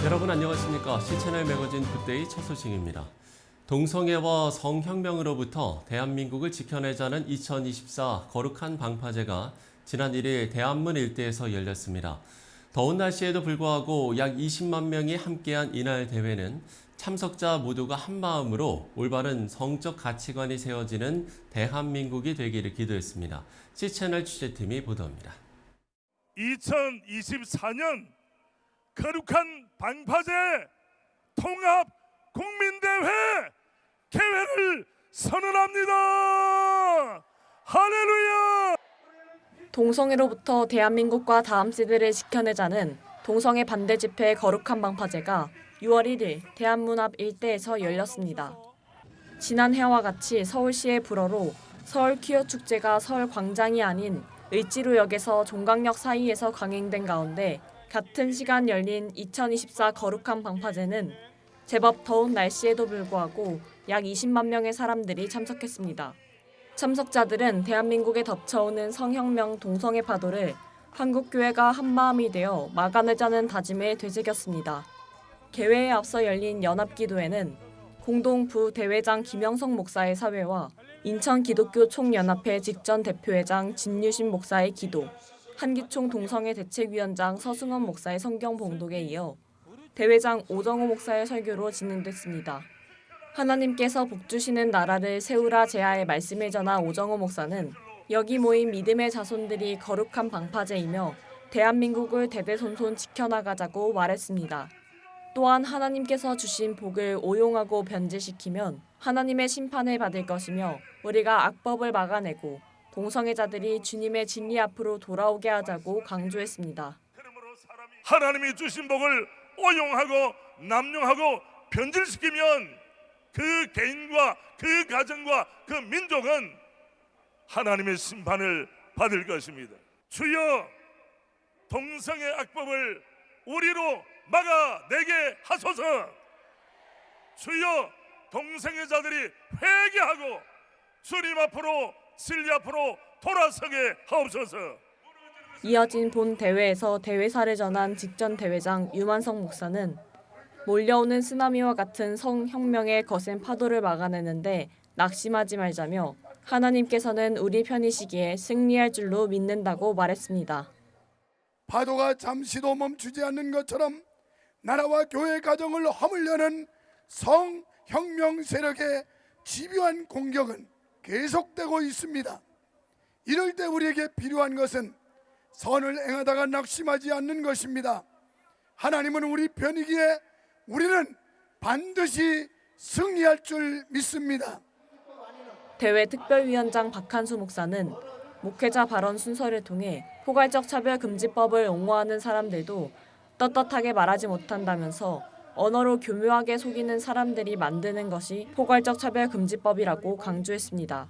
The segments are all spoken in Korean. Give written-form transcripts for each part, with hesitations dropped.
여러분 안녕하십니까? C채널 매거진 굿데이 첫 소식입니다. 동성애와 성혁명으로부터 대한민국을 지켜내자는 2024 거룩한 방파제가 지난 1일 대한문 일대에서 열렸습니다. 더운 날씨에도 불구하고 약 20만 명이 함께한 이날 대회는 참석자 모두가 한마음으로 올바른 성적 가치관이 세워지는 대한민국이 되기를 기도했습니다. C채널 취재팀이 보도합니다. 2024년 거룩한 방파제 통합 국민대회 개회를 선언합니다. 할렐루야! 동성애로부터 대한민국과 다음 세대를 지켜내자는 동성애 반대 집회 거룩한 방파제가 6월 1일 대한문 앞 일대에서 열렸습니다. 지난해와 같이 서울시의 불어로 서울 퀴어 축제가 서울 광장이 아닌 을지로역에서 종강역 사이에서 강행된 가운데 같은 시간 열린 2024 거룩한 방파제는 제법 더운 날씨에도 불구하고 약 20만 명의 사람들이 참석했습니다. 참석자들은 대한민국에 덮쳐오는 성혁명 동성애 파도를 한국교회가 한마음이 되어 막아내자는 다짐에 되새겼습니다. 개회에 앞서 열린 연합기도회는 공동 부대회장 김영석 목사의 사회와 인천기독교총연합회 직전 대표회장 진유신 목사의 기도, 한기총 동성애 대책위원장 서승원 목사의 성경 봉독에 이어 대회장 오정호 목사의 설교로 진행됐습니다. 하나님께서 복주시는 나라를 세우라 제하의 말씀을 전한 오정호 목사는 여기 모인 믿음의 자손들이 거룩한 방파제이며 대한민국을 대대손손 지켜나가자고 말했습니다. 또한 하나님께서 주신 복을 오용하고 변질시키면 하나님의 심판을 받을 것이며 우리가 악법을 막아내고 동성애자들이 주님의 진리 앞으로 돌아오게 하자고 강조했습니다. 하나님이 주신 복을 오용하고 남용하고 변질시키면 그 개인과 그 가정과 그 민족은 하나님의 심판을 받을 것입니다. 주여 동성애 악법을 우리로 막아내게 하소서. 주여 동성애자들이 회개하고 주님 앞으로 진리 앞으로 돌아서게 하옵소서. 이어진 본 대회에서 대회사를 전한 직전 대회장 유만성 목사는 몰려오는 쓰나미와 같은 성혁명의 거센 파도를 막아내는데 낙심하지 말자며 하나님께서는 우리 편이시기에 승리할 줄로 믿는다고 말했습니다. 파도가 잠시도 멈추지 않는 것처럼 나라와 교회 가정을 허물려는 성혁명 세력의 집요한 공격은 계속되고 있습니다. 이럴 때 우리에게 필요한 것은 선을 행하다가 낙심하지 않는 것입니다. 하나님은 우리 편이기에 우리는 반드시 승리할 줄 믿습니다. 대회 특별위원장 박한수 목사는 목회자 발언 순서를 통해 포괄적 차별금지법을 옹호하는 사람들도 떳떳하게 말하지 못한다면서 언어로 교묘하게 속이는 사람들이 만드는 것이 포괄적 차별금지법이라고 강조했습니다.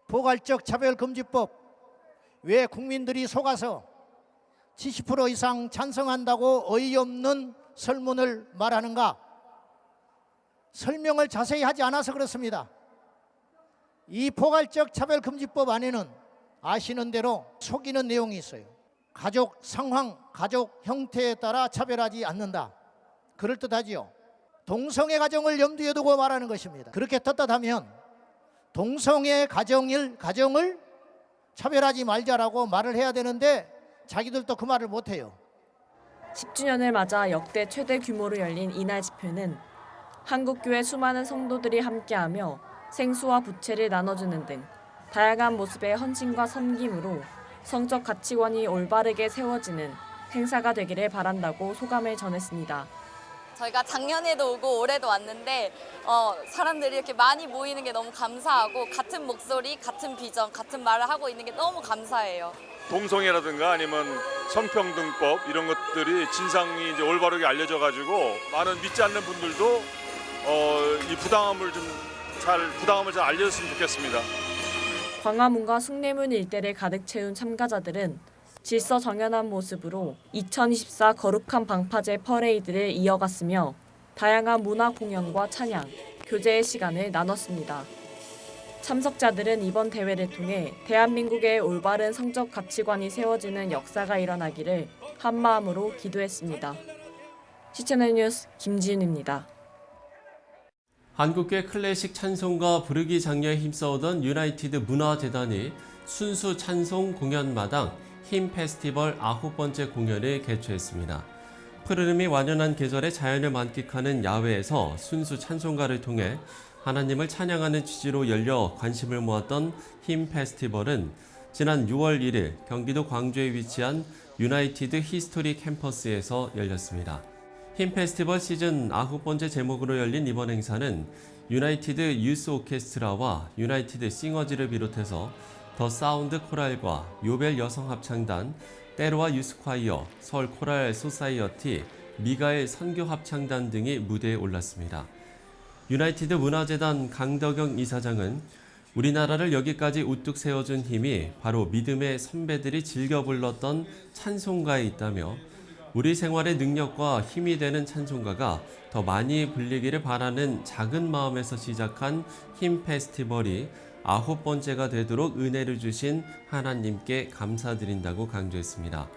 포괄적 차별금지법, 왜 국민들이 속아서 70% 이상 찬성한다고 어이없는 설문을 말하는가? 설명을 자세히 하지 않아서 그렇습니다. 이 포괄적 차별금지법 안에는 아시는 대로 속이는 내용이 있어요. 가족 상황, 가족 형태에 따라 차별하지 않는다. 그럴듯하지요. 동성애 가정을 염두에 두고 말하는 것입니다. 그렇게 떳떳하면 동성애 가정을 차별하지 말자라고 말을 해야 되는데 자기들도 그 말을 못해요. 10주년을 맞아 역대 최대 규모로 열린 이날 집회는 한국교회 수많은 성도들이 함께하며 생수와 부채를 나눠주는 등 다양한 모습의 헌신과 섬김으로 성적 가치관이 올바르게 세워지는 행사가 되기를 바란다고 소감을 전했습니다. 저희가 작년에도 오고 올해도 왔는데 사람들이 이렇게 많이 모이는 게 너무 감사하고 같은 목소리, 같은 비전, 같은 말을 하고 있는 게 너무 감사해요. 동성애라든가 아니면 성평등법 이런 것들이 진상이 이제 올바르게 알려져 가지고 많은 믿지 않는 분들도 이 부당함을 잘 알려줬으면 좋겠습니다. 광화문과 숭례문 일대를 가득 채운 참가자들은 질서 정연한 모습으로 2024 거룩한 방파제 퍼레이드를 이어갔으며 다양한 문화 공연과 찬양, 교제의 시간을 나눴습니다. 참석자들은 이번 대회를 통해 대한민국의 올바른 성적 가치관이 세워지는 역사가 일어나기를 한마음으로 기도했습니다. CCTV 뉴스 김지윤입니다. 한국계 클래식 찬송가 부르기 장려에 힘써오던 유나이티드 문화재단이 순수 찬송 공연마당 힘 페스티벌 9번째 공연을 개최했습니다. 푸르름이 완연한 계절의 자연을 만끽하는 야외에서 순수 찬송가를 통해 하나님을 찬양하는 취지로 열려 관심을 모았던 힘 페스티벌은 지난 6월 1일 경기도 광주에 위치한 유나이티드 히스토리 캠퍼스에서 열렸습니다. 힘 페스티벌 시즌 9번째 제목으로 열린 이번 행사는 유나이티드 유스 오케스트라와 유나이티드 싱어즈를 비롯해서 더 사운드 코랄과 요벨 여성 합창단, 때로와 유스콰이어, 서울 코랄 소사이어티, 미가엘 선교 합창단 등이 무대에 올랐습니다. 유나이티드 문화재단 강덕영 이사장은 우리나라를 여기까지 우뚝 세워준 힘이 바로 믿음의 선배들이 즐겨 불렀던 찬송가에 있다며 우리 생활의 능력과 힘이 되는 찬송가가 더 많이 불리기를 바라는 작은 마음에서 시작한 힘 페스티벌이 9번째가 되도록 은혜를 주신 하나님께 감사드린다고 강조했습니다.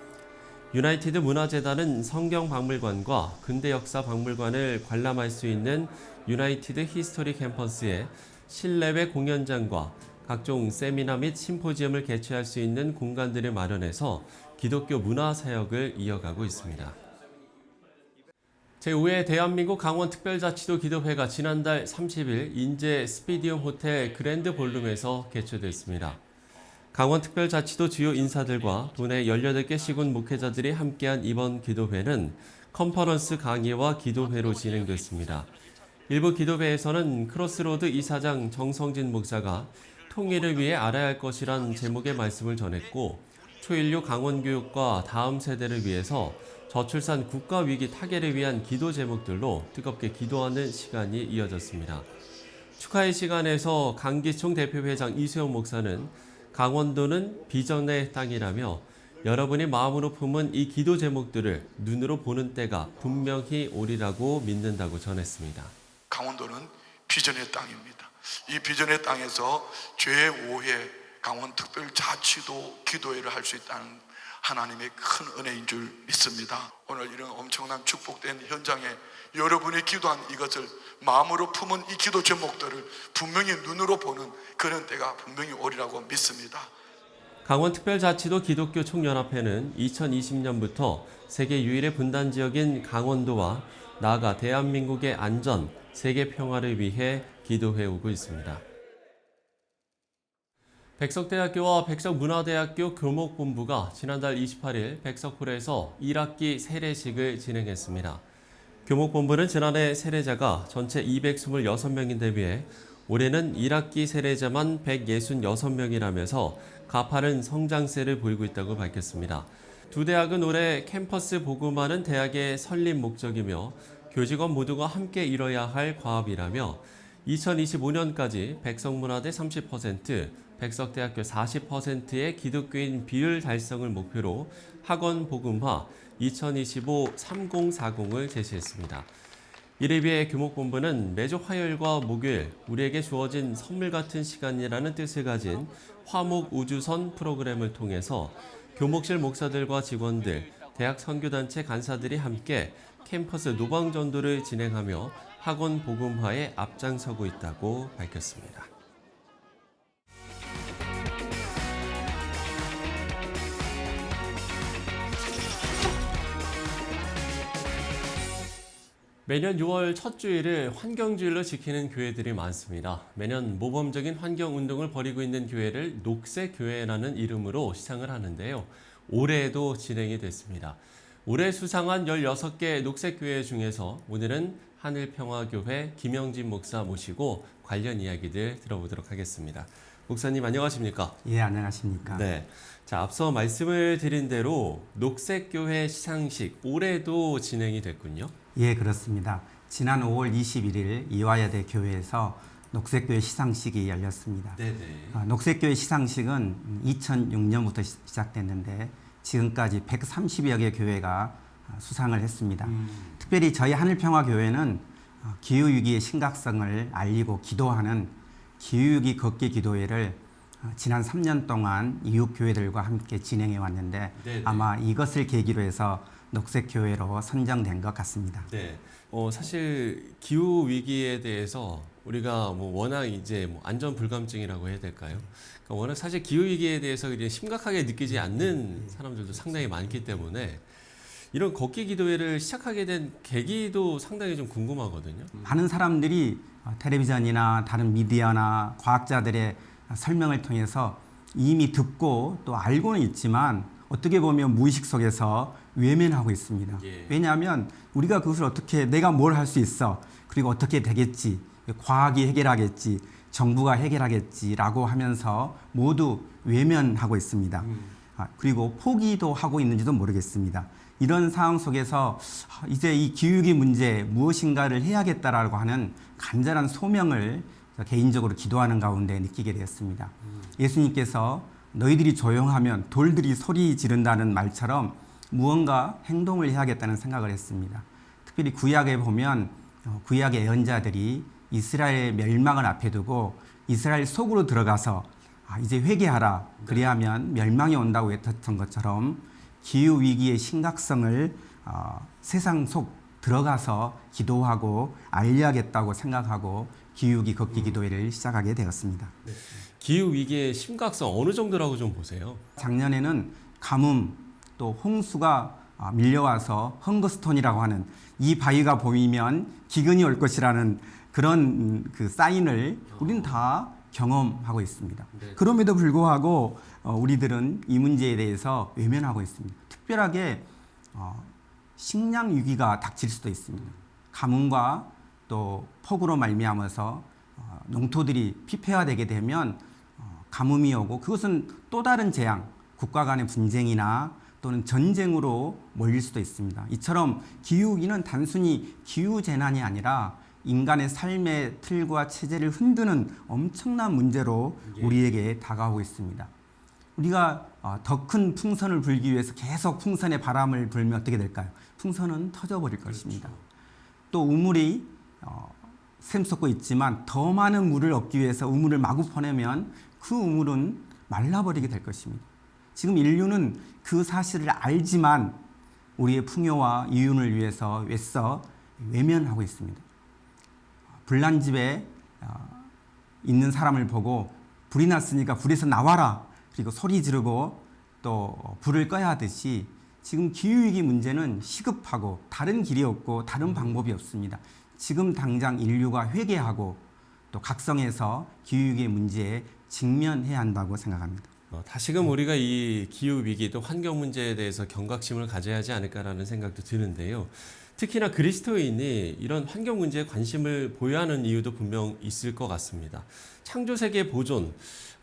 유나이티드 문화재단은 성경박물관과 근대역사박물관을 관람할 수 있는 유나이티드 히스토리 캠퍼스에 실내외 공연장과 각종 세미나 및 심포지엄을 개최할 수 있는 공간들을 마련해서 기독교 문화 사역을 이어가고 있습니다. 제5회 대한민국 강원특별자치도 기도회가 지난달 30일 인제 스피디움 호텔 그랜드 볼룸에서 개최됐습니다. 강원특별자치도 주요 인사들과 도내 18개 시군 목회자들이 함께한 이번 기도회는 컨퍼런스 강의와 기도회로 진행됐습니다. 일부 기도회에서는 크로스로드 이사장 정성진 목사가 통일을 위해 알아야 할 것이란 제목의 말씀을 전했고 초인류 강원교육과 다음 세대를 위해서 저출산 국가위기 타개를 위한 기도 제목들로 뜨겁게 기도하는 시간이 이어졌습니다. 축하의 시간에서 강기총 대표회장 이수영 목사는 강원도는 비전의 땅이라며 여러분이 마음으로 품은 이 기도 제목들을 눈으로 보는 때가 분명히 오리라고 믿는다고 전했습니다. 강원도는 비전의 땅입니다. 이 비전의 땅에서 제5회 강원특별자치도 기도회를 할 수 있다는 하나님의 큰 은혜인 줄 믿습니다. 오늘 이런 엄청난 축복된 현장에 여러분이 기도한 이것을 마음으로 품은 이 기도 제목들을 분명히 눈으로 보는 그런 때가 분명히 오리라고 믿습니다. 강원특별자치도 기독교 총연합회는 2020년부터 세계 유일의 분단 지역인 강원도와 나아가 대한민국의 안전, 세계 평화를 위해 기도해 오고 있습니다. 백석대학교와 백석문화대학교 교목본부가 지난달 28일 백석홀에서 1학기 세례식을 진행했습니다. 교목본부는 지난해 세례자가 전체 226명인데 비해 올해는 1학기 세례자만 166명이라면서 가파른 성장세를 보이고 있다고 밝혔습니다. 두 대학은 올해 캠퍼스 복음화는 대학의 설립 목적이며 교직원 모두가 함께 이뤄야 할 과업이라며 2025년까지 백석문화대 30%, 백석대학교 40%의 기독교인 비율 달성을 목표로 학원 복음화 2025-3040을 제시했습니다. 이에 비해 교목본부는 매주 화요일과 목요일 우리에게 주어진 선물 같은 시간이라는 뜻을 가진 화목 우주선 프로그램을 통해서 교목실 목사들과 직원들, 대학 선교단체 간사들이 함께 캠퍼스 노방전도를 진행하며 학원 복음화에 앞장서고 있다고 밝혔습니다. 매년 6월 첫 주일을 환경주일로 지키는 교회들이 많습니다. 매년 모범적인 환경운동을 벌이고 있는 교회를 녹색교회라는 이름으로 시상을 하는데요. 올해에도 진행이 됐습니다. 올해 수상한 16개 녹색교회 중에서 오늘은 하늘평화교회 김영진 목사 모시고 관련 이야기들 들어보도록 하겠습니다. 목사님 안녕하십니까? 예, 안녕하십니까? 네. 자, 앞서 말씀을 드린 대로 녹색교회 시상식 올해도 진행이 됐군요. 예, 그렇습니다. 지난 5월 21일 이화여대 교회에서 녹색교회 시상식이 열렸습니다. 네네. 녹색교회 시상식은 2006년부터 시작됐는데 지금까지 130여 개 교회가 수상을 했습니다. 특별히 저희 하늘평화교회는 기후위기의 심각성을 알리고 기도하는 기후위기 걷기 기도회를 지난 3년 동안 이웃 교회들과 함께 진행해 왔는데 네네. 아마 이것을 계기로 해서 녹색교회로 선정된 것 같습니다. 네. 사실 기후 위기에 대해서 우리가 뭐 워낙 이제 뭐 안전 불감증이라고 해야 될까요? 그러니까 워낙 사실 기후 위기에 대해서 이제 심각하게 느끼지 않는 사람들도 상당히 많기 때문에 이런 걷기 기도회를 시작하게 된 계기도 상당히 좀 궁금하거든요. 많은 사람들이 텔레비전이나 다른 미디어나 과학자들의 설명을 통해서 이미 듣고 또 알고는 있지만 어떻게 보면 무의식 속에서 외면하고 있습니다. 예. 왜냐하면 우리가 그것을 어떻게 내가 뭘 할 수 있어 그리고 어떻게 되겠지 과학이 해결하겠지 정부가 해결하겠지라고 하면서 모두 외면하고 있습니다. 그리고 포기도 하고 있는지도 모르겠습니다. 이런 상황 속에서 이제 이 기후위기 문제 무엇인가를 해야겠다라고 하는 간절한 소명을 개인적으로 기도하는 가운데 느끼게 되었습니다. 예수님께서 너희들이 조용하면 돌들이 소리 지른다는 말처럼 무언가 행동을 해야겠다는 생각을 했습니다. 특별히 구약에 보면 구약의 예언자들이 이스라엘의 멸망을 앞에 두고 이스라엘 속으로 들어가서 이제 회개하라 그래야만 멸망이 온다고 했던 것처럼 기후위기의 심각성을 세상 속 들어가서 기도하고 알려야겠다고 생각하고 기후위기 걷기 기도회를 시작하게 되었습니다. 기후 위기의 심각성 어느 정도라고 좀 보세요? 작년에는 가뭄 또 홍수가 밀려와서 헝거스톤이라고 하는 이 바위가 보이면 기근이 올 것이라는 그런 그 사인을 우리는 다 경험하고 있습니다. 네. 그럼에도 불구하고 우리들은 이 문제에 대해서 외면하고 있습니다. 특별하게 식량 위기가 닥칠 수도 있습니다. 가뭄과 또 폭우로 말미암아서 농토들이 피폐화되게 되면 가뭄이 오고 그것은 또 다른 재앙, 국가 간의 분쟁이나 또는 전쟁으로 몰릴 수도 있습니다. 이처럼 기후위기는 단순히 기후재난이 아니라 인간의 삶의 틀과 체제를 흔드는 엄청난 문제로 우리에게 다가오고 있습니다. 우리가 더 큰 풍선을 불기 위해서 계속 풍선의 바람을 불면 어떻게 될까요? 풍선은 터져버릴 것입니다. 또 우물이 샘솟고 있지만 더 많은 물을 얻기 위해서 우물을 마구 퍼내면 그 우물은 말라버리게 될 것입니다. 지금 인류는 그 사실을 알지만 우리의 풍요와 이윤을 위해서 애써 외면하고 있습니다. 불난 집에 있는 사람을 보고 불이 났으니까 불에서 나와라 그리고 소리 지르고 또 불을 꺼야 하듯이 지금 기후위기 문제는 시급하고 다른 길이 없고 다른 방법이 없습니다. 지금 당장 인류가 회개하고 또 각성해서 기후위기 문제에 직면해야 한다고 생각합니다. 다시금 우리가 이 기후 위기 또 환경 문제에 대해서 경각심을 가져야 하지 않을까라는 생각도 드는데요. 특히나 그리스도인이 이런 환경 문제에 관심을 보여야 하는 이유도 분명 있을 것 같습니다. 창조 세계 보존,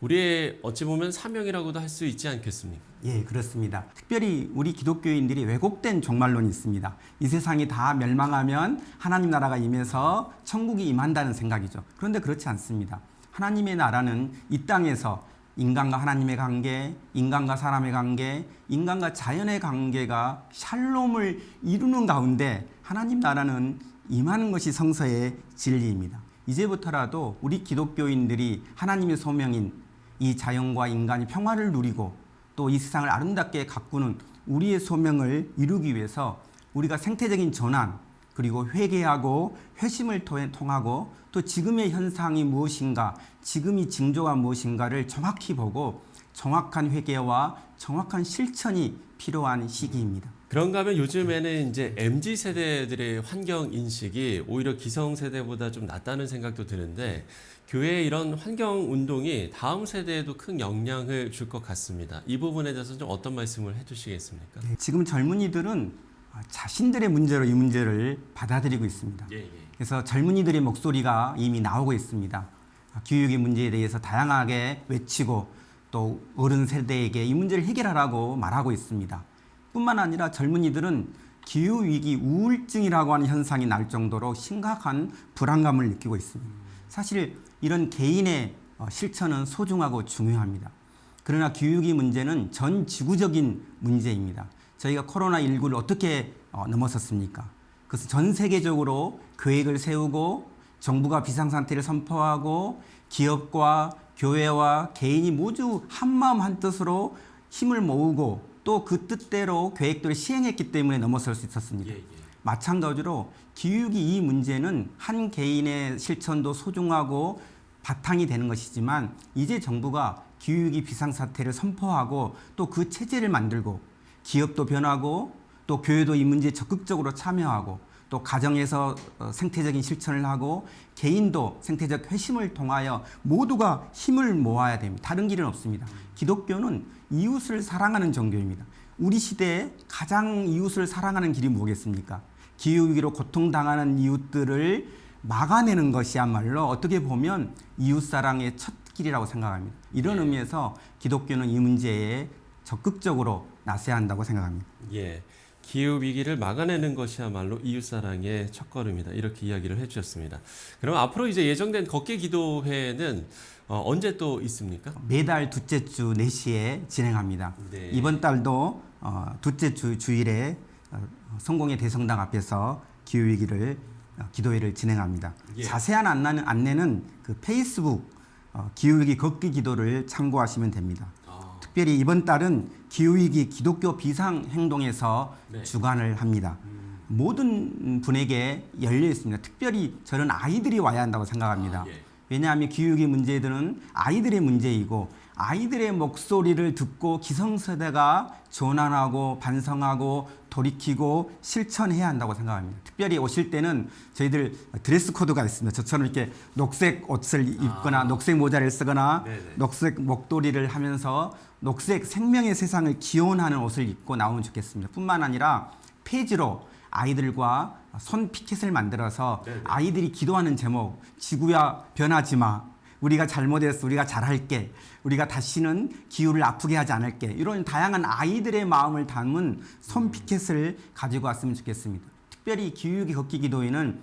우리의 어찌 보면 사명이라고도 할 수 있지 않겠습니까? 예, 그렇습니다. 특별히 우리 기독교인들이 왜곡된 종말론이 있습니다. 이 세상이 다 멸망하면 하나님 나라가 임해서 천국이 임한다는 생각이죠. 그런데 그렇지 않습니다. 하나님의 나라는 이 땅에서 인간과 하나님의 관계, 인간과 사람의 관계, 인간과 자연의 관계가 샬롬을 이루는 가운데 하나님 나라는 임하는 것이 성서의 진리입니다. 이제부터라도 우리 기독교인들이 하나님의 소명인 이 자연과 인간이 평화를 누리고 또 이 세상을 아름답게 가꾸는 우리의 소명을 이루기 위해서 우리가 생태적인 전환 그리고 회개하고 회심을 통하고 또 지금의 현상이 무엇인가 지금의 징조가 무엇인가를 정확히 보고 정확한 회개와 정확한 실천이 필요한 시기입니다. 그런가 하면 요즘에는 이제 MZ 세대들의 환경 인식이 오히려 기성 세대보다 좀 낫다는 생각도 드는데 교회의 이런 환경 운동이 다음 세대에도 큰 영향을 줄 것 같습니다. 이 부분에 대해서 좀 어떤 말씀을 해주시겠습니까? 네, 지금 젊은이들은 자신들의 문제로 이 문제를 받아들이고 있습니다. 그래서 젊은이들의 목소리가 이미 나오고 있습니다. 기후위기 문제에 대해서 다양하게 외치고 또 어른 세대에게 이 문제를 해결하라고 말하고 있습니다. 뿐만 아니라 젊은이들은 기후위기 우울증이라고 하는 현상이 날 정도로 심각한 불안감을 느끼고 있습니다. 사실 이런 개인의 실천은 소중하고 중요합니다. 그러나 기후위기 문제는 전 지구적인 문제입니다. 저희가 코로나19를 어떻게 넘어섰습니까? 그래서 전 세계적으로 계획을 세우고 정부가 비상상태를 선포하고 기업과 교회와 개인이 모두 한마음 한뜻으로 힘을 모으고 또 또 그 뜻대로 계획들을 시행했기 때문에 넘어설 수 있었습니다. 마찬가지로 기후위기 이 문제는 한 개인의 실천도 소중하고 바탕이 되는 것이지만 이제 정부가 기후위기 비상사태를 선포하고 또 그 체제를 만들고 기업도 변하고 또 교회도 이 문제에 적극적으로 참여하고 또 가정에서 생태적인 실천을 하고 개인도 생태적 회심을 통하여 모두가 힘을 모아야 됩니다. 다른 길은 없습니다. 기독교는 이웃을 사랑하는 종교입니다. 우리 시대에 가장 이웃을 사랑하는 길이 뭐겠습니까? 기후위기로 고통당하는 이웃들을 막아내는 것이야말로 어떻게 보면 이웃사랑의 첫 길이라고 생각합니다. 이런 의미에서 기독교는 이 문제에 적극적으로 나서야 한다고 생각합니다. 예. 기후 위기를 막아내는 것이야말로 이웃사랑의 첫걸음이다. 이렇게 이야기를 해주셨습니다. 그럼 앞으로 이제 예정된 걷기 기도회는 언제 또 있습니까? 매달 둘째 주 4시에 진행합니다. 네. 이번 달도 둘째 주 주일에 성공의 대성당 앞에서 기후위기를 기도회를 진행합니다. 예. 자세한 안내는 그 페이스북 기후위기 걷기 기도를 참고하시면 됩니다. 특별히 이번 달은 기후위기 기독교 비상행동에서 네. 주관을 합니다. 모든 분에게 열려 있습니다. 특별히 저는 아이들이 와야 한다고 생각합니다. 예. 왜냐하면 기후위기 문제들은 아이들의 문제이고 아이들의 목소리를 듣고 기성세대가 전환하고 반성하고 돌이키고 실천해야 한다고 생각합니다. 특별히 오실 때는 저희들 드레스 코드가 있습니다. 저처럼 이렇게 녹색 옷을 입거나 녹색 모자를 쓰거나 네네. 녹색 목도리를 하면서 녹색 생명의 세상을 기원하는 옷을 입고 나오면 좋겠습니다. 뿐만 아니라 페이지로 아이들과 손 피켓을 만들어서 네네. 아이들이 기도하는 제목, 지구야 변하지 마, 우리가 잘못했어, 우리가 잘할게, 우리가 다시는 기후를 아프게 하지 않을게, 이런 다양한 아이들의 마음을 담은 손 피켓을 가지고 왔으면 좋겠습니다. 특별히 기후위기 걷기 기도회는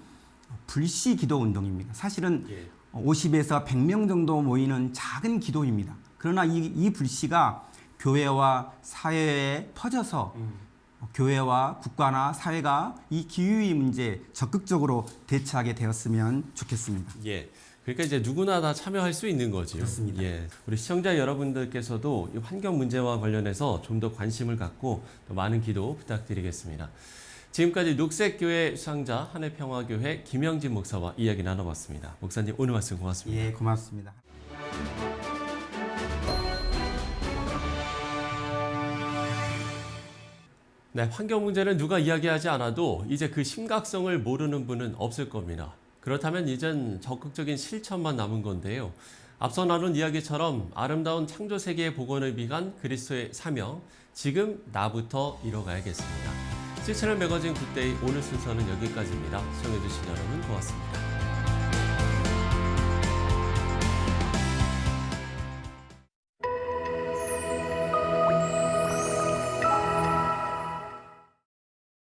불시 기도 운동입니다. 사실은 50에서 100명 정도 모이는 작은 기도입니다. 그러나 이 불씨가 교회와 사회에 퍼져서 교회와 국가나 사회가 이 기후위기 문제에 적극적으로 대처하게 되었으면 좋겠습니다. 예. 그러니까 이제 누구나 다 참여할 수 있는 거죠. 그렇습니다. 예. 우리 시청자 여러분들께서도 이 환경 문제와 관련해서 좀 더 관심을 갖고 또 많은 기도 부탁드리겠습니다. 지금까지 녹색교회 수상자 한해평화교회 김영진 목사와 이야기 나눠봤습니다. 목사님 오늘 말씀 고맙습니다. 예, 고맙습니다. 네, 환경 문제는 누가 이야기하지 않아도 이제 그 심각성을 모르는 분은 없을 겁니다. 그렇다면 이젠 적극적인 실천만 남은 건데요. 앞서 나눈 이야기처럼 아름다운 창조 세계의 복원을 위한 그리스도의 사명, 지금 나부터 이뤄가야겠습니다. 실천을 매거진 굿데이 오늘 순서는 여기까지입니다. 시청해주신 여러분 고맙습니다.